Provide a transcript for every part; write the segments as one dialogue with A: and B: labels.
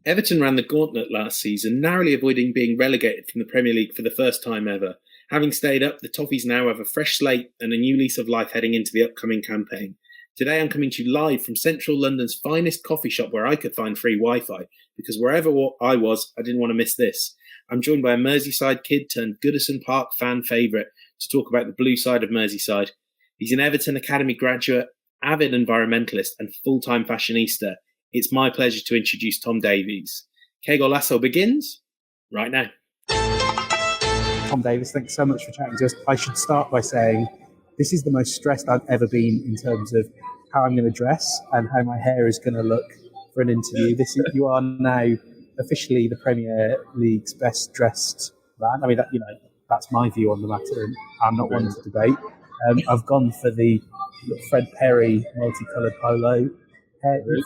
A: Everton ran the gauntlet last season, narrowly avoiding being relegated from the Premier League for the first time ever. Having stayed up, the Toffees now have a fresh slate and a new lease of life heading into the upcoming campaign. Today I'm coming to you live from central London's finest coffee shop where I could find free Wi-Fi, because wherever I was, I didn't want to miss this. I'm joined by a Merseyside kid turned Goodison Park fan favourite to talk about the blue side of Merseyside. He's an Everton Academy graduate, avid environmentalist and full-time fashionista. It's my pleasure to introduce Tom Davies. Qué Golazo begins right now.
B: Tom Davies, thanks so much for chatting to us. I should start by saying this is the most stressed I've ever been in terms of how I'm going to dress and how my hair is going to look for an interview. You are now officially the Premier League's best dressed man. I mean, that's my view on the matter, and I'm not one to debate. I've gone for the Fred Perry multicoloured polo.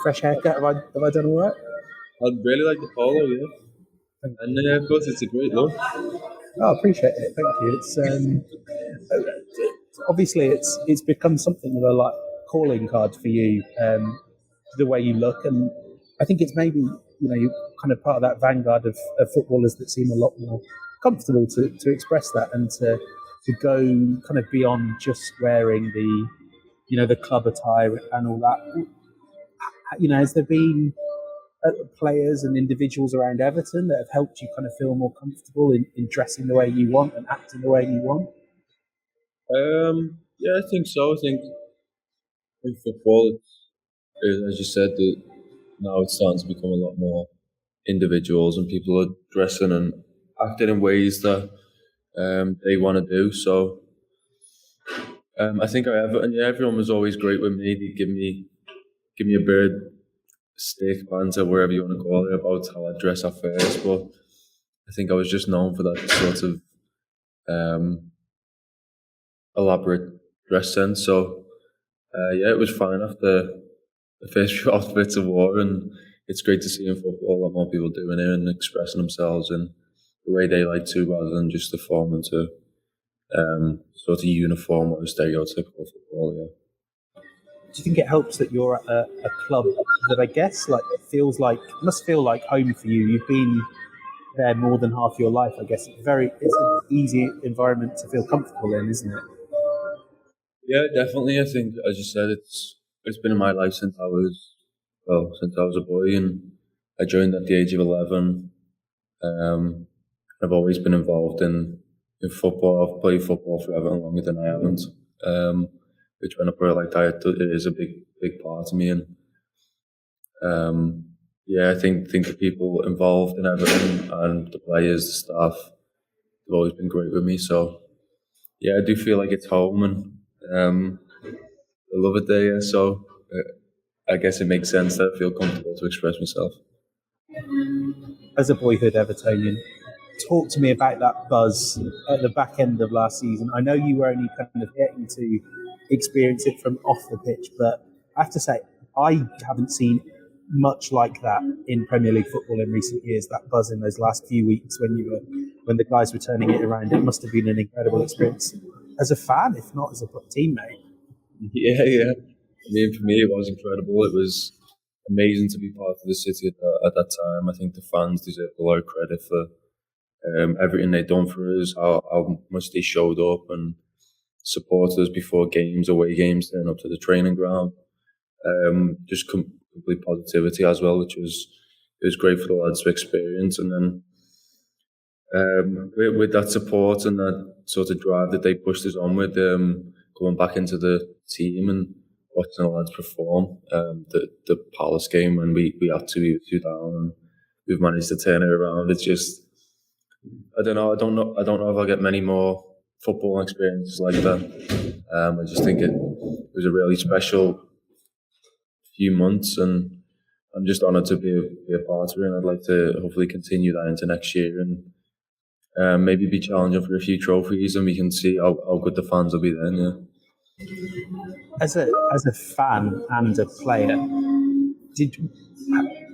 B: Fresh haircut. Have I done all right?
C: I really like the polo, yeah. And of course, it's a great look.
B: Oh, appreciate it. Thank you. It's obviously it's become something of a calling card for you, the way you look, and I think it's maybe you're kind of part of that vanguard of footballers that seem a lot more comfortable to express that and to go kind of beyond just wearing the club attire and all that. Has there been players and individuals around Everton that have helped you kind of feel more comfortable in dressing the way you want and acting the way you want?
C: Yeah, I think so. I think in football, as you said, now it's starting to become a lot more individuals and people are dressing and acting in ways that they want to do. So I think everyone was always great with me. They give me a bird, stick, banter, wherever you want to call it, about how I dress at first. But I think I was just known for that sort of elaborate dress sense. So it was fine after the first few outfits I wore, and it's great to see in football a lot more people doing it and expressing themselves in the way they like to, rather than just the form into sort of uniform or stereotypical football. Yeah.
B: Do you think it helps that you're at a club that I guess must feel like home for you? You've been there more than half your life, I guess. It's an easy environment to feel comfortable in, isn't it?
C: Yeah, definitely. I think, as you said, it's been in my life since I was a boy, and I joined at the age of 11. I've always been involved in football. I've played football for Everton longer than I haven't. Which, when I put it like that, it is a big part of me. And I think the people involved in Everton and the players, the staff, have always been great with me. So yeah, I do feel like it's home, and I love it there. So I guess it makes sense that I feel comfortable to express myself.
B: As a boyhood Evertonian, talk to me about that buzz at the back end of last season. I know you were only kind of getting to experience it from off the pitch, but I have to say, I haven't seen much like that in Premier League football in recent years. That buzz in those last few weeks when the guys were turning it around, it must have been an incredible experience as a fan, if not as a teammate.
C: Yeah. I mean, for me, it was incredible. It was amazing to be part of the city at that time. I think the fans deserve a lot of credit for everything they'd done for us, how much they showed up and supported us before games, away games, then up to the training ground. Just complete positivity as well, it was great for the lads to experience. And then with that support and that sort of drive that they pushed us on with, going back into the team and watching the lads perform, the Palace game when we had to, we were 2 down, and we've managed to turn it around. It's just, I don't know if I'll get many more football experiences like that. I just think it was a really special few months, and I'm just honoured to be a part of it, and I'd like to hopefully continue that into next year and maybe be challenging for a few trophies, and we can see how good the fans will be then. Yeah.
B: As a fan and a player,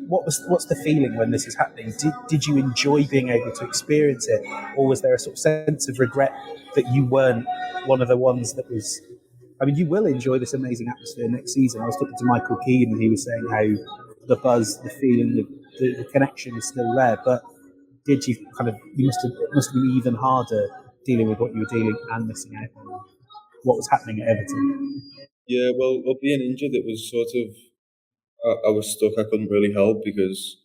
B: what's the feeling when this is happening? Did you enjoy being able to experience it, or was there a sort of sense of regret that you weren't one of the ones that was? I mean, you will enjoy this amazing atmosphere next season. I was talking to Michael Keane, and he was saying how the buzz, the feeling, the connection is still there. But did you it must have been even harder dealing with what you were dealing and missing out on what was happening at Everton?
C: Yeah, well, being injured, it was sort of I was stuck. I couldn't really help because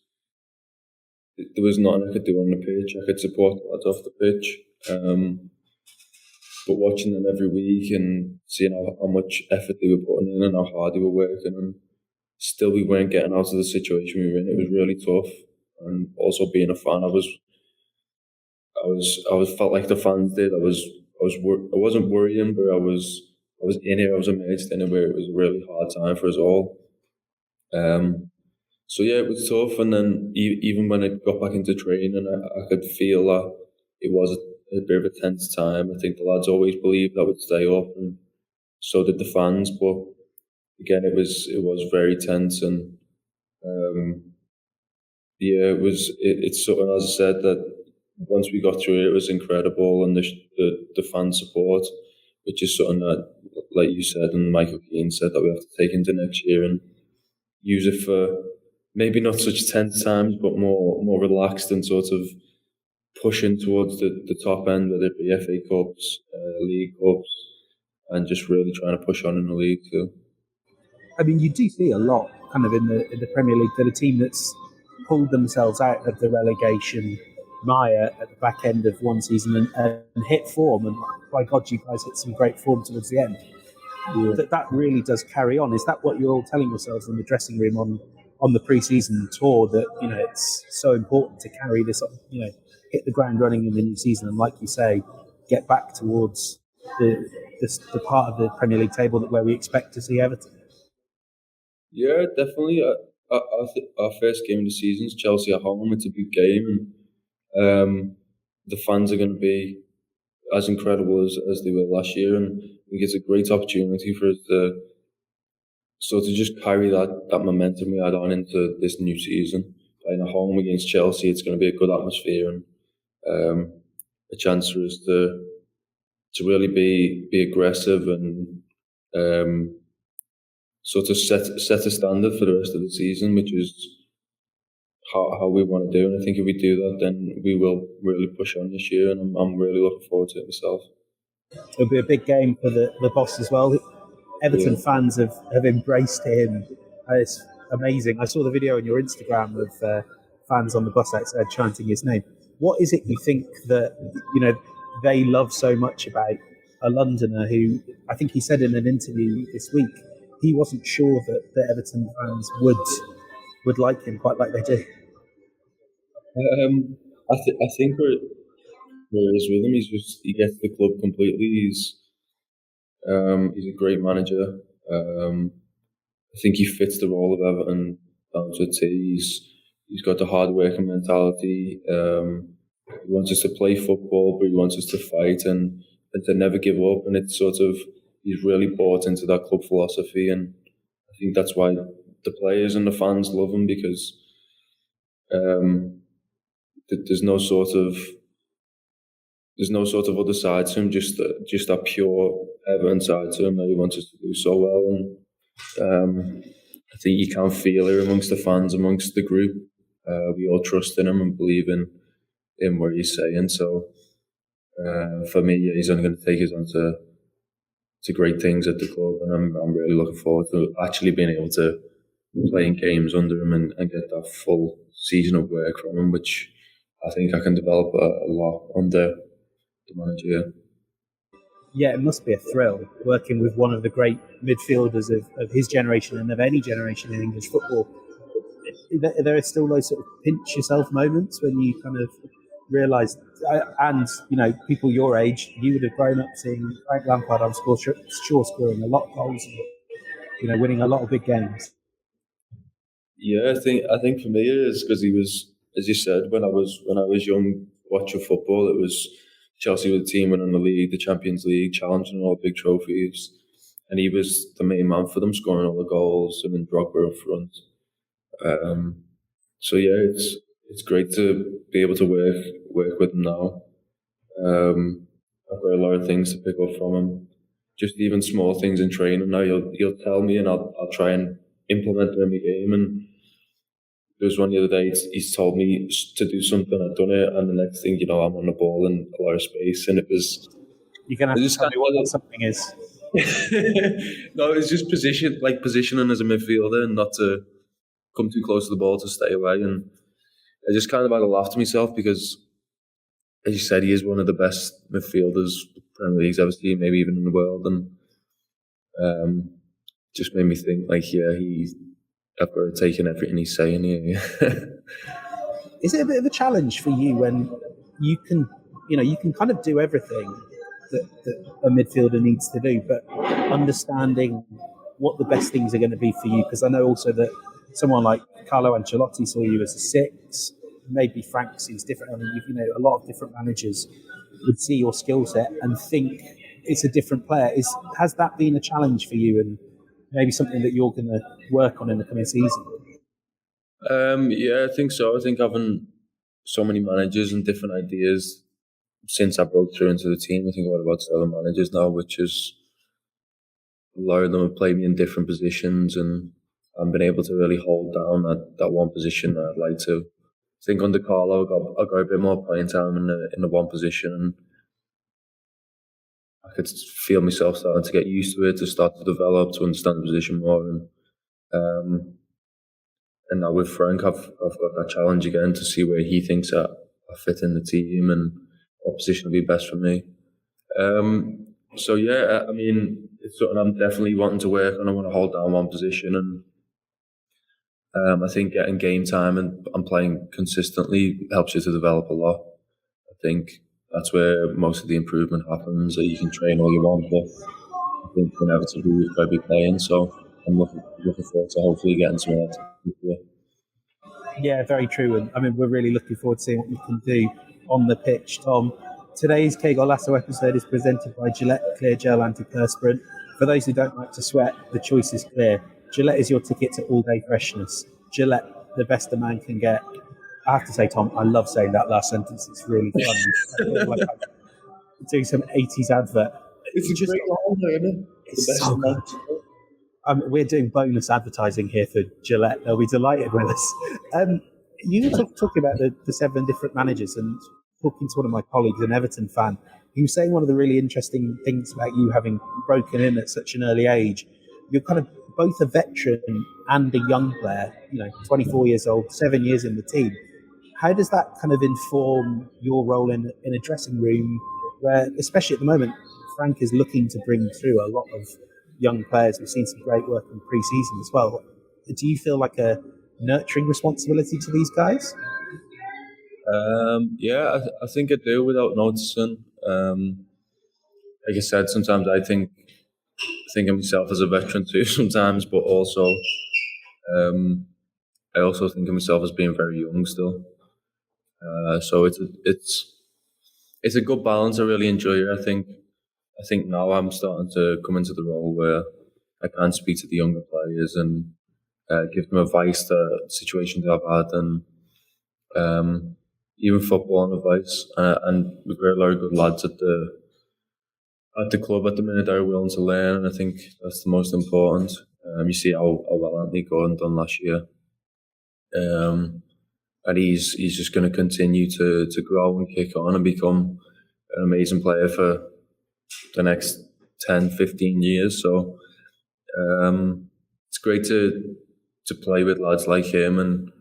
C: there was nothing I could do on the pitch. I could support the lads off the pitch, but watching them every week and seeing how much effort they were putting in and how hard they were working, and still we weren't getting out of the situation we were in. It was really tough, and also being a fan, I was felt like the fans did. I wasn't worrying, but I was in it. I was amazed in it. Where it was a really hard time for us all. So yeah, it was tough. And then even when I got back into training, I could feel that it was a bit of a tense time. I think the lads always believed I would stay up, and so did the fans. But again, it was very tense, and yeah, it's something, as I said, that once we got through it, it was incredible, and the fan support, which is something that, like you said, and Michael Keane said, that we have to take into next year and use it for maybe not such tense times, but more relaxed and sort of pushing towards the top end, whether it be FA Cups, League Cups, and just really trying to push on in the league too.
B: I mean, you do see a lot kind of in the Premier League that a team that's pulled themselves out of the relegation mire at the back end of one season and hit form, and by God, you guys hit some great form towards the end. Yeah. That really does carry on. Is that what you're all telling yourselves in the dressing room on the pre-season tour, that it's so important to carry this on, hit the ground running in the new season, and like you say, get back towards the part of the Premier League table where we expect to see Everton?
C: Yeah, definitely. Our first game of the season is Chelsea at home. It's a big game, and the fans are going to be as incredible as they were last year, and I think it's a great opportunity for us to sort of just carry that momentum we had on into this new season. Playing at home against Chelsea, it's going to be a good atmosphere, and a chance for us to really be aggressive and sort of set a standard for the rest of the season, which is how we want to do. And I think if we do that, then we will really push on this year, and I'm really looking forward to it myself.
B: It'll be a big game for the boss as well. Everton fans have embraced him. It's amazing. I saw the video on your Instagram of fans on the bus outside chanting his name. What is it you think that they love so much about a Londoner who, I think he said in an interview this week, he wasn't sure that the Everton fans would like him quite like they do?
C: I think where it is with him, he gets the club completely. He's a great manager. I think he fits the role of Everton down to a T. He's got the hard working mentality. He wants us to play football, but he wants us to fight and to never give up. And it's sort of, he's really bought into that club philosophy, and I think that's why the players and the fans love him, because there's no sort of other side to him, just that pure Everton side to him that he wants us to do so well. And I think you can feel it amongst the fans, amongst the group. We all trust in him and believe in what he's saying. So for me, he's only going to take us on to great things at the club, and I'm really looking forward to actually being able to play in games under him and get that full season of work from him, which I think I can develop a lot under the manager.
B: Yeah, it must be a thrill working with one of the great midfielders of his generation and of any generation in English football. There are still those sort of pinch yourself moments when you kind of realise, and people your age, you would have grown up seeing Frank Lampard, I'm sure, scoring a lot of goals and winning a lot of big games.
C: Yeah, I think for me it is because he was, as you said, when I was young watching football, it was Chelsea were the team winning the league, the Champions League, challenging all big trophies, and he was the main man for them, scoring all the goals, and then Drogba up front. So yeah, it's great to be able to work with him now. I've got a lot of things to pick up from him, just even small things in training. Now he'll tell me, and I'll try and implement them in the game. And there was one the other day, he's told me to do something, I've done it, and the next thing you know, I'm on the ball in a lot of space, and it was...
B: You're going to have to tell me what that something is.
C: No, it's just positioning as a midfielder and not to come too close to the ball to stay away. And I just kind of had a laugh to myself because, as you said, he is one of the best midfielders the Premier League's ever seen, maybe even in the world. And just made me think, like, I've got to take in everything he's saying here.
B: Is it a bit of a challenge for you when you can kind of do everything that a midfielder needs to do, but understanding what the best things are going to be for you? Because I know also that someone like Carlo Ancelotti saw you as a 6, maybe Frank sees different. I mean, a lot of different managers would see your skill set and think it's a different player. Has that been a challenge for you, and maybe something that you're going to work on in the coming season?
C: Yeah, I think so. I think having so many managers and different ideas since I broke through into the team, I think I've got about 7 managers now, which is a lot of them have played me in different positions, and I've been able to really hold down that one position that I'd like to. I think under Carlo, I got a bit more playing time in the one position, and I could feel myself starting to get used to it, to start to develop, to understand the position more. And now with Frank, I've got that challenge again to see where he thinks I fit in the team and what position will be best for me. So yeah, I mean, it's something I'm definitely wanting to work on. I want to hold down one position, and I think getting game time and playing consistently helps you to develop a lot. I think that's where most of the improvement happens. You can train all you want, but I think inevitably you've got to be playing. So I'm looking forward to hopefully getting some of that.
B: Yeah, very true. And I mean, we're really looking forward to seeing what you can do on the pitch, Tom. Today's Qué Golazo episode is presented by Gillette Clear Gel Antiperspirant. For those who don't like to sweat, the choice is clear. Gillette is your ticket to all-day freshness. Gillette, the best a man can get. I have to say, Tom, I love saying that last sentence. It's really fun. I feel like I'm doing some 80s advert.
C: It's just great line, isn't it?
B: It's so good. We're doing bonus advertising here for Gillette. They'll be delighted with us. You were talking about the 7 different managers, and talking to one of my colleagues, an Everton fan, he was saying one of the really interesting things about you having broken in at such an early age. You're kind of both a veteran and a young player, 24 years old, 7 years in the team. How does that kind of inform your role in a dressing room where, especially at the moment, Frank is looking to bring through a lot of young players? We've seen some great work in pre-season as well. Do you feel like a nurturing responsibility to these guys?
C: Yeah, I think I do without noticing. Like I said, sometimes I think of myself as a veteran too sometimes, but also I also think of myself as being very young still. So it's a good balance. I really enjoy it. I think now I'm starting to come into the role where I can speak to the younger players and give them advice to situations I've had, and even football advice. And we've got a lot of good lads at the club at the minute that are willing to learn, and I think that's the most important. You see how well Anthony Gordon done last year, and he's just going to continue to grow and kick on and become an amazing player for the next 10, 15 years. So it's great to play with lads like him, and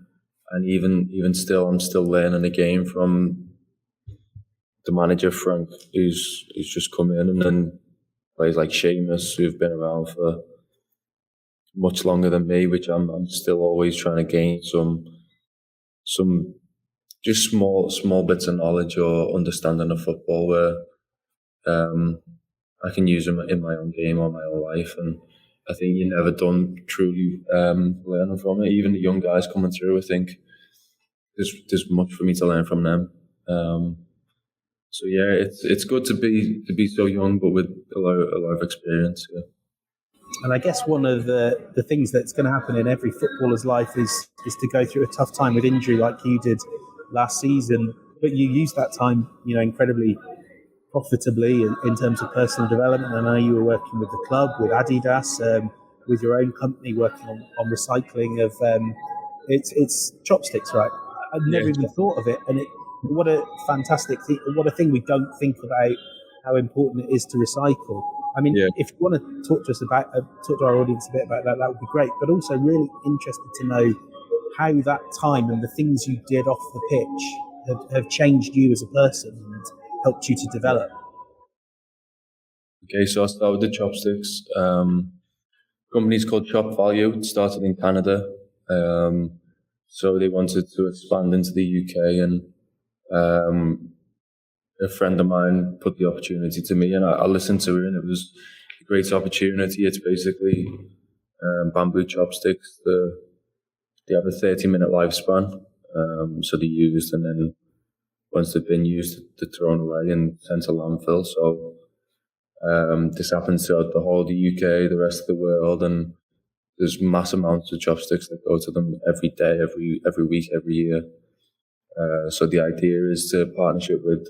C: even still, I'm still learning the game from the manager Frank, who's just come in, and then players like Seamus, who've been around for much longer than me, which I'm still always trying to gain some just small bits of knowledge or understanding of football where I can use them in my own game or my own life. And I think you're never done truly learning from it. Even the young guys coming through, I think there's much for me to learn from them. So yeah, it's good to be so young, but with a lot of experience. Yeah.
B: And I guess one of the things that's going to happen in every footballer's life is to go through a tough time with injury, like you did last season. But you used that time, incredibly profitably in terms of personal development. I know you were working with the club, with Adidas, with your own company, working on recycling of It's chopsticks, right? I'd never even thought of it, and what a fantastic thing! What a thing we don't think about how important it is to recycle. I mean, if you want to talk to us about, talk to our audience a bit about that, that would be great. But also, really interested to know how that time and the things you did off the pitch have changed you as a person and helped you to develop.
C: Okay, so I started with the chopsticks. Company's called Shop Value. It started in Canada. So they wanted to expand into the UK, and a friend of mine put the opportunity to me, and I listened to it, and it was a great opportunity. It's basically bamboo chopsticks. They have a 30-minute lifespan, so they're used, and then once they've been used, they're thrown away and sent to landfill. So this happens throughout the whole of the UK, the rest of the world, and there's mass amounts of chopsticks that go to them every day, every week, every year. So the idea is to partnership with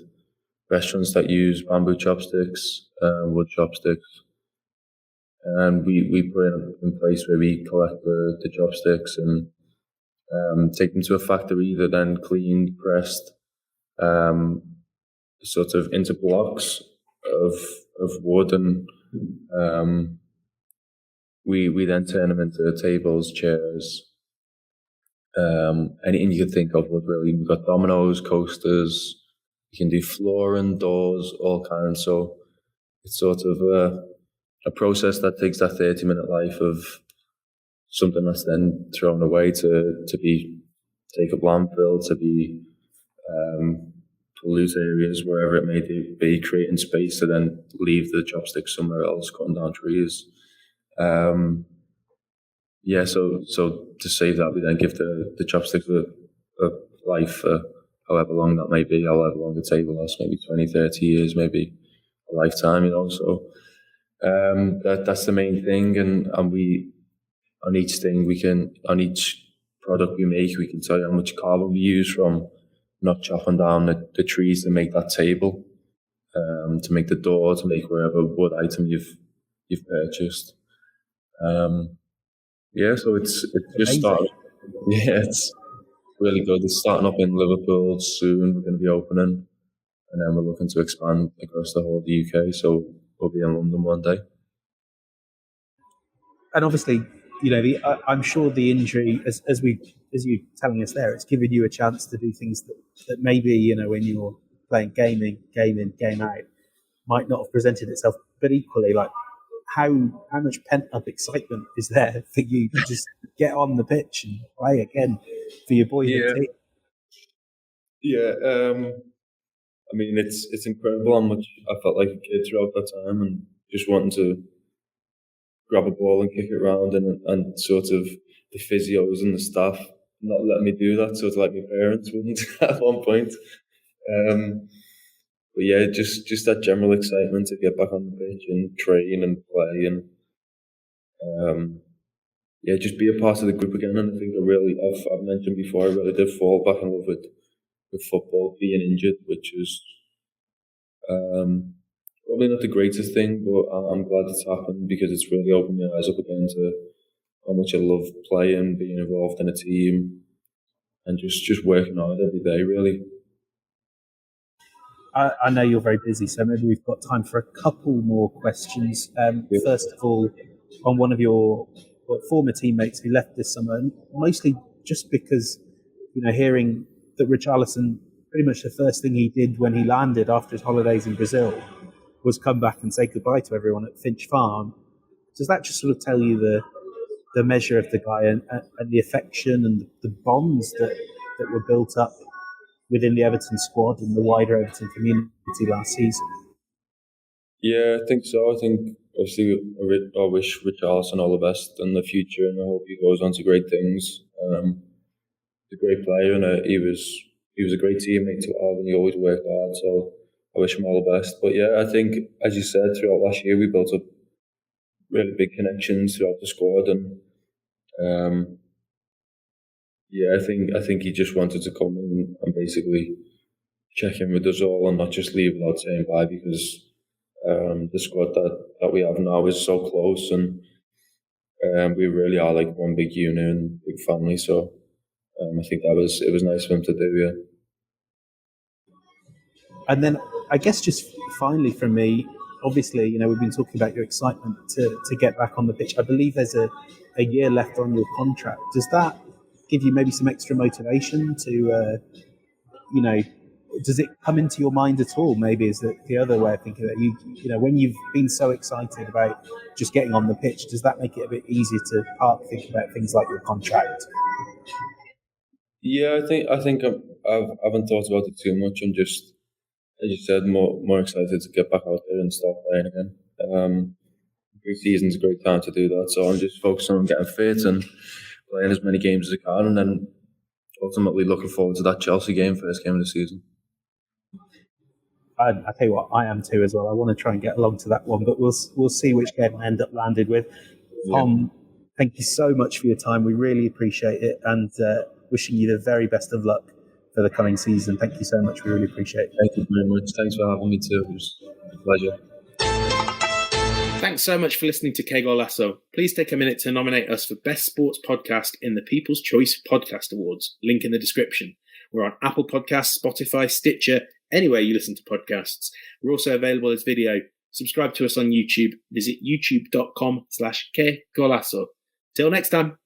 C: restaurants that use bamboo chopsticks, wood chopsticks, and we put in place where we collect the chopsticks and take them to a factory. They're then cleaned, pressed, sort of into blocks of wood, and we then turn them into tables, chairs, anything you could think of wood, really. We've got dominoes, coasters, you can do flooring, doors, all kinds. So it's sort of a process that takes that 30-minute life of something that's then thrown away to be take up landfill, to be pollute areas, wherever it may be, creating space to then leave the chopsticks somewhere else, cutting down trees. So to save that, we then give the chopsticks a life for however long that may be, however long the table lasts, maybe 20, 30 years, maybe a lifetime, So that's the main thing, and we, on each thing, on each product we make, we can tell you how much carbon we use from not chopping down the trees to make that table, to make the door, to make whatever wood item you've purchased. So it's just starting. Yeah, it's really good. It's starting up in Liverpool soon. We're going to be opening, and then we're looking to expand across the whole of the UK. So we'll be in London one day.
B: And obviously, I'm sure the injury, as you're telling us there, it's given you a chance to do things that maybe, when you're playing game in, game out, might not have presented itself. But equally, like, how much pent-up excitement is there for you to just get on the pitch and play again for your boyhood team?
C: Yeah, I mean, it's incredible how much I felt like a kid throughout that time, and just wanting to grab a ball and kick it around, and sort of the physios and the staff not letting me do that, sort of like my parents wouldn't at one point. But yeah, just that general excitement to get back on the pitch and train and play, and just be a part of the group again. And I think I've mentioned before, I really did fall back in love with football, being injured, which is probably not the greatest thing, but I'm glad it's happened, because it's really opened my eyes up again to how much I love playing, being involved in a team, and just working hard every day, really.
B: I know you're very busy, so maybe we've got time for a couple more questions. First of all, on one of your former teammates who left this summer, mostly just because, hearing that Richarlison, pretty much the first thing he did when he landed after his holidays in Brazil was come back and say goodbye to everyone at Finch Farm. Does that just sort of tell you the measure of the guy and the affection and the bonds that were built up within the Everton squad and the wider Everton community last season?
C: Yeah, I think so. I think, obviously, I wish Richarlison all the best in the future, and I hope he goes on to great things. He's a great player, and he was a great teammate to have, and he always worked hard, so I wish him all the best. But yeah, I think, as you said, throughout last year, we built up really big connections throughout the squad, and I think he just wanted to come in and basically check in with us all and not just leave without saying bye, because the squad that we have now is so close, and we really are like one big unit and big family. So I think it was nice for him to do. Yeah.
B: And then I guess just finally from me, obviously, we've been talking about your excitement to get back on the pitch. I believe there's a year left on your contract. Does that give you maybe some extra motivation to, does it come into your mind at all? Maybe is that the other way of thinking of it? When you've been so excited about just getting on the pitch, does that make it a bit easier to think about things like your contract?
C: Yeah, I think I haven't thought about it too much. I'm just, as you said, more excited to get back out there and start playing again. Pre-season's a great time to do that, so I'm just focusing on getting fit and playing as many games as I can, and then ultimately looking forward to that Chelsea game, first game of the season.
B: I tell you what, I am too as well. I want to try and get along to that one, but we'll see which game I end up landed with. Tom, thank you so much for your time. We really appreciate it, and wishing you the very best of luck for the coming season. Thank you so much. We really appreciate it.
C: Thank you very much. Thanks for having me too. It was a pleasure.
A: Thanks so much for listening to Qué Golazo. Please take a minute to nominate us for Best Sports Podcast in the People's Choice Podcast Awards. Link in the description. We're on Apple Podcasts, Spotify, Stitcher, anywhere you listen to podcasts. We're also available as video. Subscribe to us on YouTube. Visit youtube.com/Qué Golazo. Till next time.